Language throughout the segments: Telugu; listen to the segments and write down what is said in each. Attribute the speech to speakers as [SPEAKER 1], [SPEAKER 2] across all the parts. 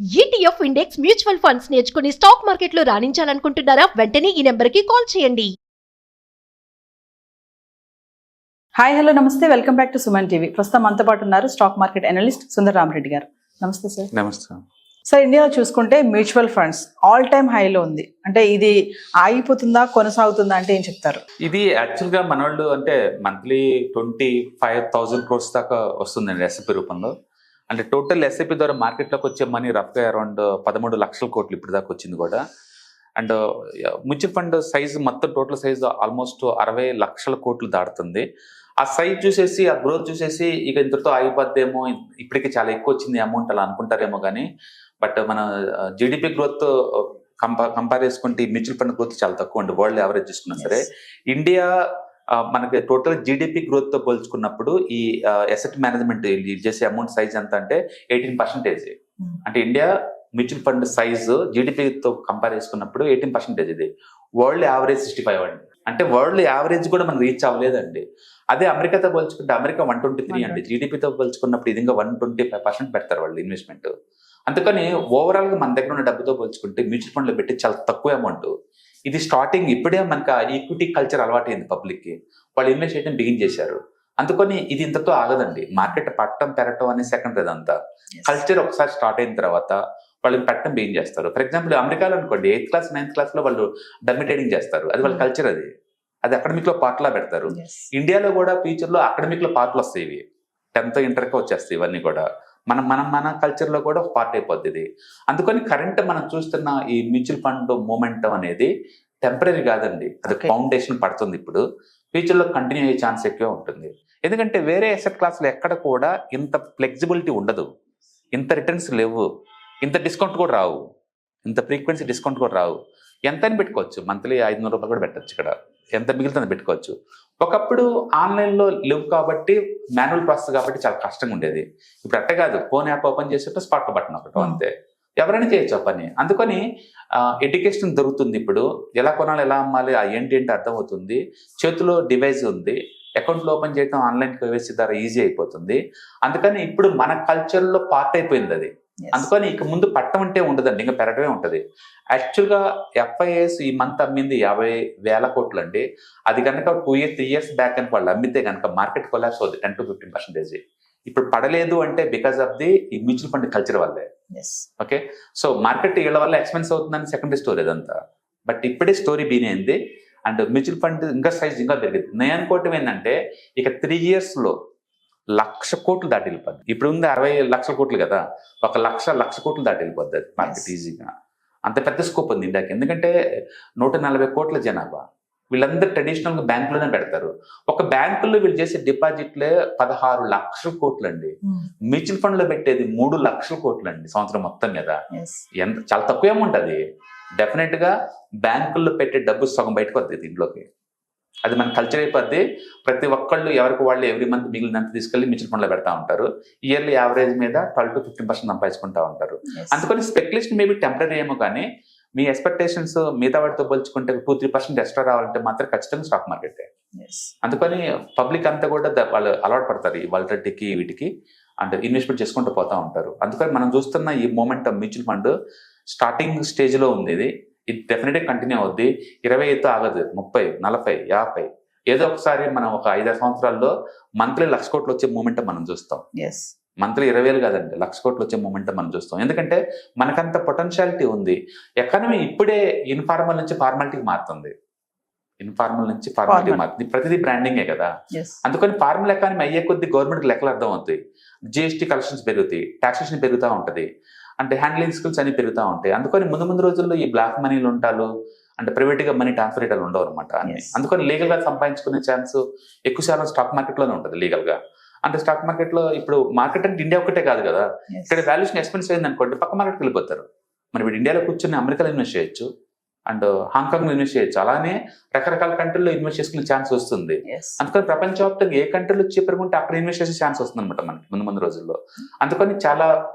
[SPEAKER 1] ETF ఇండెక్స్ మ్యూచువల్ ఫండ్స్ నేర్చుకుని స్టాక్ మార్కెట్లో రాణించాలనుకుంటున్నారా? వెంటనే ఈ నెంబర్కి కాల్ చేయండి.
[SPEAKER 2] హాయ్ హలో నమస్తే, welcome back to Suman TV. ప్రస్తుతం మనతో పాటు ఉన్నారు స్టాక్ మార్కెట్ అనలిస్ట్ సుందర రామిరెడ్డి గారు. నమస్తే సార్.
[SPEAKER 3] నమస్తే
[SPEAKER 2] సార్, ఇండియాలో చూసుకుంటే మ్యూచువల్ ఫండ్స్ ఆల్ టైమ్ హైలో ఉంది. అంటే ఇది ఆగిపోతుందా, కొనసాగుతుందా అంటే ఏం చెప్తారు?
[SPEAKER 3] ఇది యాక్చువల్గా మన వాళ్ళు అంటే మంత్లీ 25,000 crores దాకా వస్తుందండి ఎస్ఐపి రూపంలో. అంటే టోటల్ ఎస్ఐపి ద్వారా మార్కెట్లోకి వచ్చే మనీ రఫ్గా అరౌండ్ 13 లక్షల కోట్లు ఇప్పుడు దాకా వచ్చింది కూడా. అండ్ మ్యూచువల్ ఫండ్ సైజ్ మొత్తం టోటల్ సైజ్ ఆల్మోస్ట్ 60 లక్షల కోట్లు దాటుతుంది. ఆ సైజ్ చూసేసి, ఆ గ్రోత్ చూసేసి ఇక ఇంతటితో ఆగిపోద్దేమో, ఇప్పటికే చాలా ఎక్కువ వచ్చింది అమౌంట్ అలా అనుకుంటారేమో. కానీ బట్ మన జీడిపి గ్రోత్ కంపేర్ చేసుకుంటే మ్యూచువల్ ఫండ్ గ్రోత్ చాలా తక్కువ అండి. వరల్డ్ యావరేజ్ చూసుకున్నా సరే ఇండియా మనకి టోటల్ జీడిపి గ్రోత్ తో పోల్చుకున్నప్పుడు ఈ అసెట్ మేనేజ్మెంట్ చేసే అమౌంట్ సైజ్ ఎంత అంటే 18%. అంటే ఇండియా మ్యూచువల్ ఫండ్ సైజ్ జీడిపితో కంపేర్ చేసుకున్నప్పుడు 18%. ఇది వరల్డ్ యావరేజ్ 65 అండి. అంటే వరల్డ్ యావరేజ్ కూడా మనం రీచ్ అవ్వలేదండి. అదే అమెరికాతో పోల్చుకుంటే అమెరికా 123 అండి. జీడిపితో పోల్చుకున్నప్పుడు ఇది ఇంకా 125% పెడతారు వాళ్ళు ఇన్వెస్ట్మెంట్. అందుకని ఓవరాల్ గా మన దగ్గర ఉన్న డబ్బుతో పోల్చుకుంటే మ్యూచువల్ ఫండ్ లో పెట్టి చాలా తక్కువ అమౌంట్. ఇది స్టార్టింగ్ ఇప్పుడే మనకు ఈక్విటీ కల్చర్ అలవాటైంది పబ్లిక్ కి. వాళ్ళు ఇన్వెస్ట్ చేయడం బిగిన్ చేశారు. అందుకని ఇది ఇంతతో ఆగదండి. మార్కెట్ పట్టడం పెరగటం అనే సెకండరీ. అదంతా కల్చర్ ఒకసారి స్టార్ట్ అయిన తర్వాత వాళ్ళు పెట్టడం బిగిన్ చేస్తారు. ఫర్ ఎగ్జాంపుల్ అమెరికాలో అనుకోండి 8th క్లాస్ 9th క్లాస్ లో వాళ్ళు డమ్మీ ట్రేడింగ్ చేస్తారు. అది వాళ్ళ కల్చర్. అది అకాడమిక్ లో పార్ట్ లా పెడతారు. ఇండియాలో కూడా ఫ్యూచర్ లో అకాడమిక్ లో పార్ట్లు వస్తాయి. ఇవి 10th ఇంటర్కి వచ్చేస్తాయి. ఇవన్నీ కూడా మన కల్చర్ లో కూడా ఒక పార్ట్ అయిపోద్ది ఇది. అందుకని కరెంట్ మనం చూస్తున్న ఈ మ్యూచువల్ ఫండ్ మూమెంటం అనేది టెంపరీ కాదండి. అది ఫౌండేషన్ పడుతుంది. ఇప్పుడు ఫ్యూచర్ లో కంటిన్యూ అయ్యే ఛాన్స్ ఎక్కువ ఉంటుంది. ఎందుకంటే వేరే అసెట్ క్లాస్ లో ఎక్కడ కూడా ఇంత ఫ్లెక్సిబిలిటీ ఉండదు, ఇంత రిటర్న్స్ లేవు, ఇంత డిస్కౌంట్ కూడా రావు, ఇంత ఫ్రీక్వెన్సీ డిస్కౌంట్ కూడా రావు. ఎంత అని పెట్టుకోవచ్చు, మంత్లీ 500 రూపాయలు కూడా పెట్టచ్చు. ఇక్కడ ఎంత మిగులుతుంది పెట్టుకోవచ్చు. ఒకప్పుడు ఆన్లైన్లో లేవు కాబట్టి, మాన్యువల్ ప్రాసెస్ కాబట్టి చాలా కష్టంగా ఉండేది. ఇప్పుడు అట్ట కాదు, ఫోన్ యాప్ ఓపెన్ చేసేటప్పుడు స్పాట్ బటన్ ఒకటి అంతే, ఎవరైనా చేయొచ్చు ఆ పని. అందుకని ఎడ్యుకేషన్ దొరుకుతుంది. ఇప్పుడు ఎలా కొనాలి, ఎలా అమ్మాలి, ఏంటి అర్థమవుతుంది. చేతిలో డివైస్ ఉంది, అకౌంట్లో ఓపెన్ చేయడం ఆన్లైన్ కేవైసీ ద్వారా ఈజీ అయిపోతుంది. అందుకని ఇప్పుడు మన కల్చర్లో పార్ట్ అయిపోయింది అది. అందుకని ఇక ముందు పట్టం అంటే ఉండదండి, ఇంకా పెరగడమే ఉంటుంది. యాక్చువల్గా FIS ఈ మంత్ అమ్మింది 50,000 కోట్లు అండి. అది కనుక 2-3 years బ్యాక్ అని వాళ్ళు అమ్మితే కనుక మార్కెట్ కొలాప్స్ అవుతుంది 10-15%. ఇప్పుడు పడలేదు అంటే బికాస్ ఆఫ్ ది ఈ మ్యూచువల్ ఫండ్ కల్చర్ వల్లే. ఓకే, సో మార్కెట్ వీళ్ళ వల్ల ఎక్స్పెన్స్ అవుతుందని సెకండరీ స్టోరీ అదంతా. బట్ ఇప్పుడే స్టోరీ బీనైంది. అండ్ మ్యూచువల్ ఫండ్ ఇంకా సైజ్ ఇంకా పెరిగింది. నేను అనుకోవటం ఏంటంటే ఇక 3 years లో 1,00,000 కోట్లు దాటి వెళ్ళిపోద్ది. ఇప్పుడు ఉంది 60 లక్షల కోట్లు కదా, 1,00,000 కోట్లు దాటి వెళ్ళిపోద్ది అది మార్కెట్ ఈజీగా. అంత పెద్ద స్కోప్ ఉంది ఇండియాకి. ఎందుకంటే 140 కోట్ల జనాభా. వీళ్ళందరూ ట్రెడిషనల్ గా బ్యాంకులోనే పెడతారు. ఒక బ్యాంకుల్లో వీళ్ళు చేసే డిపాజిట్లే 16 లక్షల కోట్లు అండి. మ్యూచువల్ ఫండ్ లో పెట్టేది 3 లక్షల కోట్లు అండి సంవత్సరం మొత్తం మీద. ఎంత చాలా తక్కువ అమౌంట్ అది. డెఫినెట్ గా బ్యాంకుల్లో పెట్టే డబ్బు సగం బయటకు వద్ది దీంట్లోకి. అది మన కల్చర్ అయిపోద్ది. ప్రతి ఒక్కళ్ళు ఎవరికి వాళ్ళు ఎవ్రీ మంత్ మిగిలినంత తీసుకెళ్లి మ్యూచువల్ ఫండ్ లో పెడతా ఉంటారు. ఇయర్లీ యావరేజ్ మీద 12-15% సంపాదించుకుంటా ఉంటారు. అందుకని స్పెక్యులేషన్ మేబీ టెంపరీ ఏమో, కానీ మీ ఎక్స్పెక్టేషన్స్ మిగతా వాటితో పోల్చుకుంటే 2-3% ఎక్స్ట్రా రావాలంటే మాత్రం ఖచ్చితంగా స్టాక్ మార్కెటే. అందుకని పబ్లిక్ అంతా కూడా వాళ్ళు అలవాటు పడతారు ఈ వాలటిలిటీకి, వీటికి, అంటే ఇన్వెస్ట్మెంట్ చేసుకుంటూ పోతా ఉంటారు. అందుకని మనం చూస్తున్న ఈ moment mutual fund starting stage లో ఉంది. ఇది డెఫినెట్గా కంటిన్యూ అవుద్ది. 25తో ఆగదు, 30, 40, 50 ఏదో ఒకసారి మనం ఒక 5-6 సంవత్సరాల్లో మంత్లీ 1,00,000 కోట్లు వచ్చే మూమెంట్ మనం చూస్తాం. మంత్లీ 20,000 కాదండి, 1,00,000 కోట్లు వచ్చే మూమెంట్ మనం చూస్తాం. ఎందుకంటే మనకంత పొటెన్షియాలిటీ ఉంది. ఎకానమీ ఇప్పుడే ఇన్ఫార్మల్ నుంచి ఫార్మాలిటీకి మారుతుంది. ఇన్ఫార్మల్ నుంచి ఫార్మాలిటీ మారుతుంది. ప్రతిదీ బ్రాండింగే కదా. అందుకని ఫార్మల్ ఎకానమీ అయ్యే కొద్ది గవర్నమెంట్ లెక్కలు అర్థం అవుతాయి. GST కలెక్షన్స్ పెరుగుతాయి, టాక్సేషన్ పెరుగుతూ ఉంటుంది, అంటే హ్యాండ్లింగ్ స్కిల్స్ అన్ని పెరుగుతూ ఉంటాయి. అందుకని ముందు రోజుల్లో ఈ బ్లాక్ మనీలు ఉంటారు, అంటే ప్రైవేట్ గా మనీ ట్రాన్స్ఫర్ చేయడాలు ఉండవు అనమాట అన్ని. అందుకని లీగల్ గా సంపాదించుకునే ఛాన్స్ ఎక్కువ శాతం స్టాక్ మార్కెట్ లోనే ఉంటుంది లీగల్ గా. అంటే స్టాక్ మార్కెట్ లో ఇప్పుడు మార్కెట్ అంటే ఇండియా ఒకటే కాదు కదా. ఇక్కడ వాల్యుయేషన్ ఎక్స్పెన్స్ అయింది అనుకోండి, పక్క మార్కెట్కి వెళ్ళిపోతారు. మరి ఇప్పుడు ఇండియాలో కూర్చొని అమెరికాలో ఇన్వెస్ట్ చేయొచ్చు, అండ్ హాంకాంగ్ లో ఇన్వెస్ట్ చేయొచ్చు. అలానే రకరకాల కంట్రీలో ఇన్వెస్ట్ చేసుకునే ఛాన్స్ వస్తుంది. అందుకని ప్రపంచవ్యాప్తంగా ఏ కంట్రీలో చీపర్గా ఉంటే అక్కడ ఇన్వెస్ట్ చేసే ఛాన్స్ వస్తుంది అనమాట మనకి ముందు రోజుల్లో. అందుకని చాలా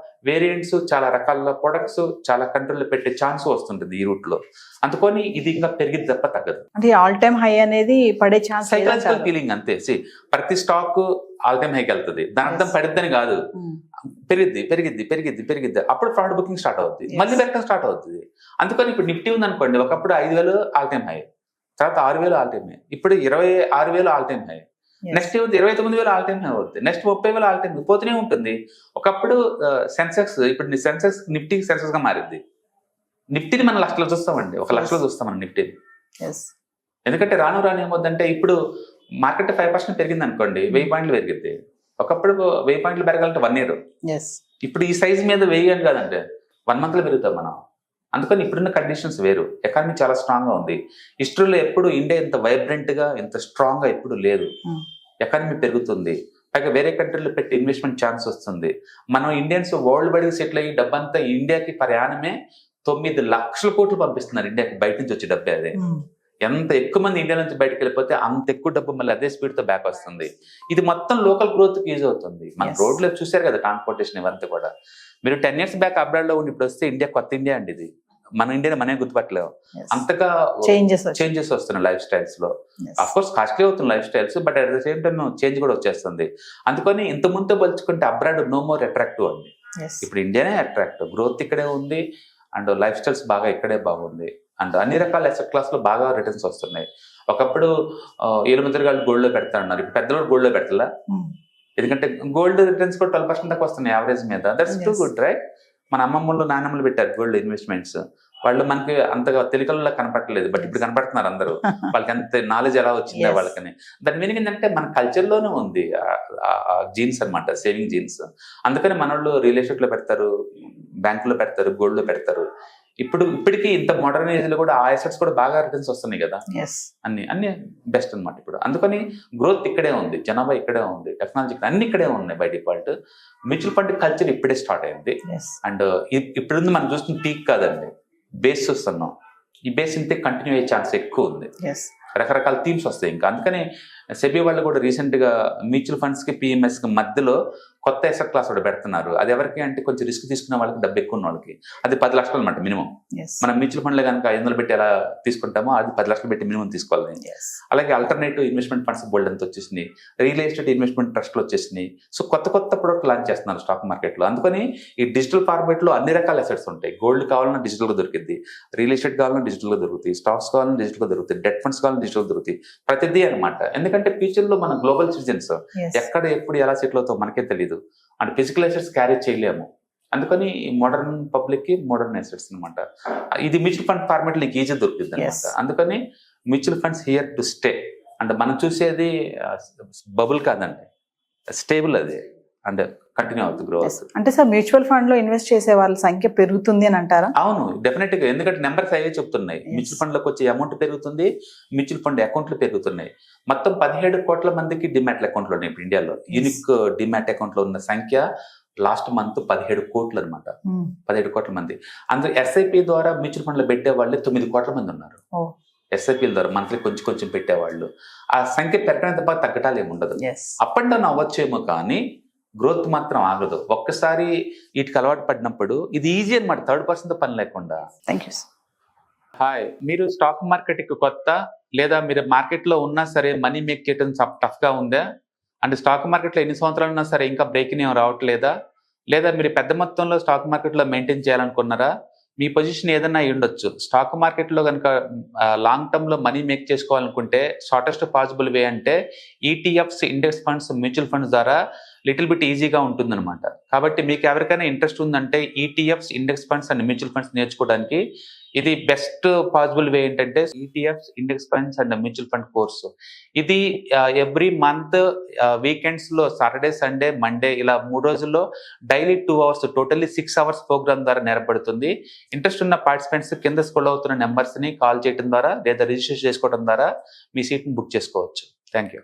[SPEAKER 3] వేరియంట్స్, చాలా రకాల ప్రొడక్ట్స్ చాలా కంట్రీలో పెట్టే ఛాన్స్ వస్తుంటుంది ఈ రూట్ లో. అందుకని ఇది ఇంకా పెరిగింది తప్ప తగ్గదు.
[SPEAKER 2] అంటే ఆల్ టైమ్ హై అనేది పడే ఛాన్స్,
[SPEAKER 3] సైకలాజికల్ ఫీలింగ్ అంతే. ప్రతి స్టాక్ ఆల్ టైమ్ హైకి వెళ్తుంది, దాని అర్థం పడిద్దని కాదు. పెరిగిద్ది పెరిగిద్ది పెరిగిద్ది పెరిగిద్ది అప్పుడు ఫ్రాడ్ బుకింగ్ స్టార్ట్ అవుద్ది, మళ్ళీ పెరగడం స్టార్ట్ అవుతుంది. అందుకని ఇప్పుడు నిఫ్టీ ఉందనుకోండి, ఒకప్పుడు 5,000 ఆల్ టైమ్ హై, తర్వాత 6,000 ఆల్ టైమ్ హై, ఇప్పుడు 26,000 all time high, next 29,000 all time high అవుతుంది, నెక్స్ట్ 30,000 ఆల్ టైమ్ పోతూనే ఉంటుంది. ఒకప్పుడు సెన్సెక్స్, ఇప్పుడు సెన్సెక్స్ నిఫ్టీ సెన్సెక్స్ గా మారింది. నిఫ్టీని మనం లక్షలో చూస్తామండి, 1,00,000 చూస్తాం మనం నిఫ్టీని. ఎందుకంటే రాను రాను ఏమవుతుందంటే, ఇప్పుడు మార్కెట్ 5% పెరిగింది అనుకోండి, 1000 పాయింట్లు పెరిగింది. ఒకప్పుడు 1000 పాయింట్లు పెరగాలంటే 1 year. ఇప్పుడు ఈ సైజ్ మీద 1000 అని కాదంటే 1 month లో పెరుగుతాం మనం. అందుకని ఇప్పుడున్న కండిషన్స్ వేరు, ఎకానమీ చాలా స్ట్రాంగ్ గా ఉంది. హిస్టరీలో ఎప్పుడు ఇండియా ఇంత వైబ్రెంట్ గా ఇంత స్ట్రాంగ్ గా ఎప్పుడు లేదు. ఎకానమీ పెరుగుతుంది, పైగా వేరే కంట్రీలో పెట్టి ఇన్వెస్ట్మెంట్ ఛాన్స్ వస్తుంది. మనం ఇండియన్స్ వరల్డ్ వైడ్ సెటిల్ అయ్యి డబ్బంతా ఇండియాకి ప్రయాణమే 9 లక్షల కోట్లు పంపిస్తున్నారు ఇండియాకి, బయట నుంచి వచ్చే డబ్బే. అదే ఎంత ఎక్కువ మంది ఇండియా నుంచి బయటకు వెళ్ళిపోతే అంత ఎక్కువ డబ్బు మళ్ళీ అదే స్పీడ్ తో బ్యాక్ వస్తుంది. ఇది మొత్తం లోకల్ గ్రోత్ కి యూజ్ అవుతుంది. మన రోడ్లో చూసారు కదా ట్రాన్స్పోర్టేషన్ ఇవంతా కూడా. మీరు 10 years బ్యాక్ అబ్రాడ్ లో ఉండి ఇప్పుడు వస్తే ఇండియా కొత్త ఇండియా అండి ఇది. మన ఇండియాని మనమే గుర్తుపట్టలేము, అంతగా చేంజెస్ వస్తున్నాయి లైఫ్ స్టైల్స్ లో. అఫ్ కోర్స్ కాస్ట్లీ అవుతుంది life styles, but at the same time change కూడా వచ్చేస్తుంది. అందుకని ఇంత ముందు పోల్చుకుంటే అబ్రాడ్ నో మోర్ అట్రాక్టివ్ అండి. ఇప్పుడు ఇండియానే అట్రాక్టివ్, గ్రోత్ ఇక్కడే ఉంది, అండ్ లైఫ్ స్టైల్స్ బాగా ఇక్కడే బాగుంది, అండ్ అన్ని రకాల అసెట్ క్లాస్ లో బాగా రిటర్న్స్ వస్తున్నాయి. ఒకప్పుడు 7 గాళ్ళు గోల్డ్ లో పెడతా ఉన్నారు, ఇప్పుడు పెద్దలు గోల్డ్ లో పెట్టాలా, ఎందుకంటే గోల్డ్ రిటర్న్స్ కూడా 12% దాకా వస్తున్నాయి యావరేజ్ మీద. That's too good right. మన అమ్మమ్మలు నాన్నమ్మలు పెట్టారు గోల్డ్ ఇన్వెస్ట్మెంట్స్, వాళ్ళు మనకి అంతగా తెలుగులో కనపడలేదు, బట్ ఇప్పుడు కనపడుతున్నారు అందరూ. వాళ్ళకి అంత నాలెడ్జ్ ఎలా వచ్చిందా వాళ్ళకని. దాని మీనింగ్ ఏంటంటే మన కల్చర్ లోనే ఉంది జీన్స్ అనమాట, సేవింగ్ జీన్స్. అందుకని మన వాళ్ళు రియల్ ఎస్టేట్ లో పెడతారు, బ్యాంకులో పెడతారు, గోల్డ్ లో పెడతారు. ఇప్పటికీ ఇంత మోడర్న్ ఏజ్ లో కూడా ఆ అసెట్స్ కూడా బాగా రిటర్న్స్ వస్తున్నాయి కదా, అన్ని బెస్ట్ అనమాట ఇప్పుడు. అందుకని గ్రోత్ ఇక్కడే ఉంది, జనాభా ఇక్కడే ఉంది, టెక్నాలజీ అన్ని ఇక్కడే ఉన్నాయి by default. Mutual fund culture ఇప్పుడే స్టార్ట్ అయింది, అండ్ ఇప్పుడు మనం చూస్తున్న పీక్ కాదండి, బేస్ చూస్తున్నాం. ఈ బేస్ ఇంతే కంటిన్యూ అయ్యే ఛాన్స్ ఎక్కువ ఉంది, రకరకాల థీమ్స్ వస్తాయి ఇంకా. అందుకని సెబీ వాళ్ళు కూడా రీసెంట్ గా మ్యూచువల్ ఫండ్స్ కి పిఎంఎస్ కి మధ్యలో కొత్త అసెట్ క్లాస్ కూడా పెడుతున్నారు. అది ఎవరికి అంటే కొంచెం రిస్క్ తీసుకున్న వాళ్ళకి, డబ్బు ఎక్కువ ఉన్న వాళ్ళకి. అది 10 లక్షలు అనమాట మినిమం. మనం మ్యూచువల్ ఫండ్ లో కనుక 500 పెట్టి ఎలా తీసుకుంటామో అది 10 లక్షలు పెట్టి మినిమం తీసుకోవాలి. అలాగే ఆల్టర్నేటివ్ ఇన్వెస్ట్మెంట్ ఫండ్స్ బోల్డ్ అంతా వచ్చేసినాయి, రియల్ ఎస్టేట్ ఇన్వెస్ట్మెంట్ ట్రస్ట్లు వచ్చేసినాయి. సో కొత్త ప్రొడక్ట్ లాంచ్ చేస్తున్నారు స్టాక్ మార్కెట్ లో. అందుకని ఈ డిజిటల్ ఫార్మేట్ లో అన్ని రకాల అసెట్స్ ఉంటాయి. గోల్డ్ కావాలన్నా డిజిటల్ గా దొరికింది, రియల్ ఎస్టేట్ కావాలన్నా డిజిటల్ గా దొరుకుతాయి, స్టాక్స్ కావాలన్నా డిజిటల్ గా దొరుకుతాయి, డెట్ ఫండ్స్ కావాలన్నా డిజిటల్ దొరుకుతాయి, ప్రతిదీ అనమాట. ఎందుకంటే ఫ్యూచర్ లో మన గ్లోబల్ సిటిజన్స్ ఎక్కడ ఎప్పుడు ఎలా సెటిల్ అవుతావు మనకే తెలియదు, అండ్ ఫిజికల్ అసెట్స్ క్యారీ చేయలేము. అందుకని మోడర్న్ పబ్లిక్ కి మోడర్న్ అసెట్స్ అనమాట. ఇది మ్యూచువల్ ఫండ్ ఫార్మేట్ లో ఈజీ దొరుకుతుంది అనమాట. అందుకని mutual funds here to stay. And మనం చూసేది బబుల్ కాదండి, స్టేబుల్ అది, అండ్ కంటిన్యూ అవుతుంది గ్రోత్.
[SPEAKER 2] అంటే సార్ మ్యూచువల్ ఫండ్ లో ఇన్వెస్ట్ చేసే వాళ్ళ సంఖ్య పెరుగుతుంది అని అంటారా?
[SPEAKER 3] అవును, డెఫినెట్ గా. ఎందుకంటే నెంబర్స్ అవే చెప్తున్నాయి. మ్యూచువల్ ఫండ్ లోకి వచ్చే అమౌంట్ పెరుగుతుంది, మ్యూచువల్ ఫండ్ అకౌంట్లు పెరుగుతున్నాయి. మొత్తం 17 కోట్ల మందికి డిమాట్ అకౌంట్లు ఉన్నాయి ఇప్పుడు ఇండియాలో. యూనిక్ డిమాట్ అకౌంట్ లో ఉన్న సంఖ్య లాస్ట్ మంత్ 17 కోట్లు అనమాట. 17 కోట్ల మంది. అందులో ఎస్ఐపి ద్వారా మ్యూచువల్ ఫండ్ లో పెట్టే వాళ్ళే 9 కోట్ల మంది ఉన్నారు. ఎస్ఐపీల ద్వారా మంత్లీ కొంచెం పెట్టేవాళ్ళు. ఆ సంఖ్య పెరగడం తప్ప తగ్గటాలు ఏమి ఉండదు. అప్ అండ్ డౌన్ అవ్వచ్చేమో కానీ గ్రోత్ మాత్రం ఆగదు. ఒక్కసారి వీటికి అలవాటు పడినప్పుడు ఇది ఈజీ అనమాట, థర్డ్ పర్సన్ తో పని లేకుండా. హాయ్, మీరు స్టాక్ మార్కెట్ కి కొత్త, లేదా మీరు మార్కెట్ లో ఉన్నా సరే మనీ మేక్ చేయడం టఫ్ గా ఉందా? అంటే స్టాక్ మార్కెట్ లో ఎన్ని సంవత్సరాలు ఉన్నా సరే ఇంకా బ్రేకింగ్ ఏం రావట్లేదా? లేదా మీరు పెద్ద మొత్తంలో స్టాక్ మార్కెట్ లో మెయింటైన్ చేయాలనుకున్నారా? మీ పొజిషన్ ఏదైనా అయి ఉండొచ్చు. స్టాక్ మార్కెట్ లో కనుక లాంగ్ టర్మ్ లో మనీ మేక్ చేసుకోవాలనుకుంటే షార్టెస్ట్ పాసిబుల్ వే అంటే ETFs, index funds, mutual funds ద్వారా లిటిల్ బిట్ ఈజీగా ఉంటుందన్నమాట. కాబట్టి మీకు ఎవరికైనా ఇంట్రెస్ట్ ఉందంటే ETFs, index funds and mutual funds నేర్చుకోవడానికి ఇది బెస్ట్ పాసిబుల్ వే ఏంటంటే ETFs, index funds and mutual fund course. ఇది ఎవ్రీ మంత్ వీకెండ్స్ లో సాటర్డే, సండే, మండే ఇలా 3 రోజుల్లో daily 2 hours, totally 6 hours program ద్వారా నేర్పడుతుంది. ఇంట్రెస్ట్ ఉన్న పార్టిసిపెంట్స్ కింద స్క్రోల్ అవుతున్న నెంబర్స్ ని కాల్ చేయడం ద్వారా లేదా రిజిస్టర్ చేసుకోవడం ద్వారా మీ సీట్ ని బుక్ చేసుకోవచ్చు. Thank you.